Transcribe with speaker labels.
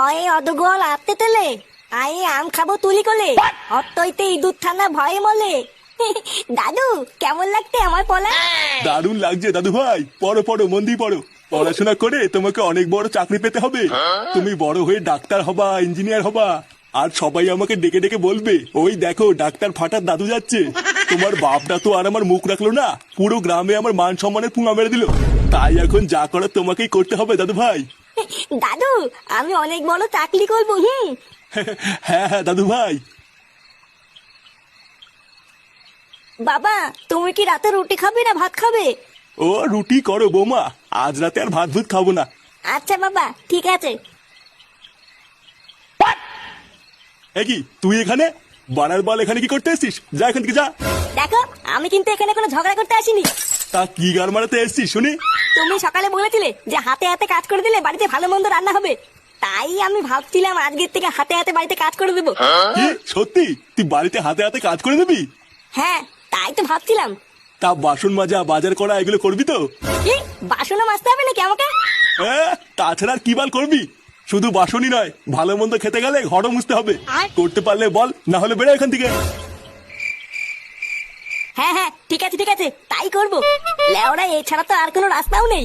Speaker 1: অয়ে অদগল আত্তে তেলে I am খাবো তুলি কোলে অত্তইতে ইঁদুর থানা ভয়ে মলে। দাদু কেমন লাগতে আমার পলা?
Speaker 2: দারুণ লাগছে দাদু ভাই, পড়ো পড়ো, মন দিয়ে পড়ো। পড়াশোনা করে তোমাকে অনেক বড় চাকরি পেতে হবে। তুমি বড় হয়ে ডাক্তার হবা, ইঞ্জিনিয়ার হবা, আর সবাই আমাকে ডেকে ডেকে বলবে, ওই দেখো ডাক্তার ফাটার দাদু যাচ্ছে। তোমার বাপটা তো আর আমার মুখ রাখলো না, পুরো গ্রামে আমার মান সম্মানের পুঙা মেরে দিল। তাই এখন যা করার তোমাকেই করতে হবে দাদু ভাই।
Speaker 1: দাদু আমি অনেক বড় চাকরি করবো।
Speaker 2: হ্যাঁ হ্যাঁ দাদু ভাই।
Speaker 1: বাবা তুমি কি রাতে রুটি খাবে না ভাত খাবে?
Speaker 2: ও রুটি করো বৌমা, আজ রাতে আর ভাত ভুত খাবো না।
Speaker 1: আচ্ছা বাবা ঠিক আছে।
Speaker 2: কি তুই এখানে বানার বল, এখানে কি করতে এসছিস? যা এখান থেকে যা।
Speaker 1: দেখো আমি কিন্তু এখানে কোনো ঝগড়া করতে আসিনি।
Speaker 2: তা কি গার মারাতে এসছিস শুনি?
Speaker 1: তুমি সকালে বলেছিলে যে হাতে হাতে কাজ করে দিলে বাড়িতে ভালো মন্দ রান্না হবে, তাই আমি ভাবছিলাম আজকের থেকে হাতে হাতে বাড়িতে কাজ করে দেবো।
Speaker 2: কি সত্যি তুই বাড়িতে হাতে হাতে কাজ করে দিবি?
Speaker 1: হ্যাঁ তাই তো ভাবছিলাম।
Speaker 2: তা বাসন মাজা, বাজার করা এগুলো করবি তো?
Speaker 1: কি বাসনও মাজতে হবে নাকি আমাকে?
Speaker 2: তাছাড়া আর কি বাল করবি? শুধু বাসনই নয়, ভালো মন্দ খেতে গেলে ঘরও মুছতে হবে। করতে পারলে বল, না হলে বেরো এখান থেকে।
Speaker 1: হ্যাঁ হ্যাঁ ঠিক আছে তাই করবো। লেওরা এছাড়া তো আর কোনো রাস্তাও নেই।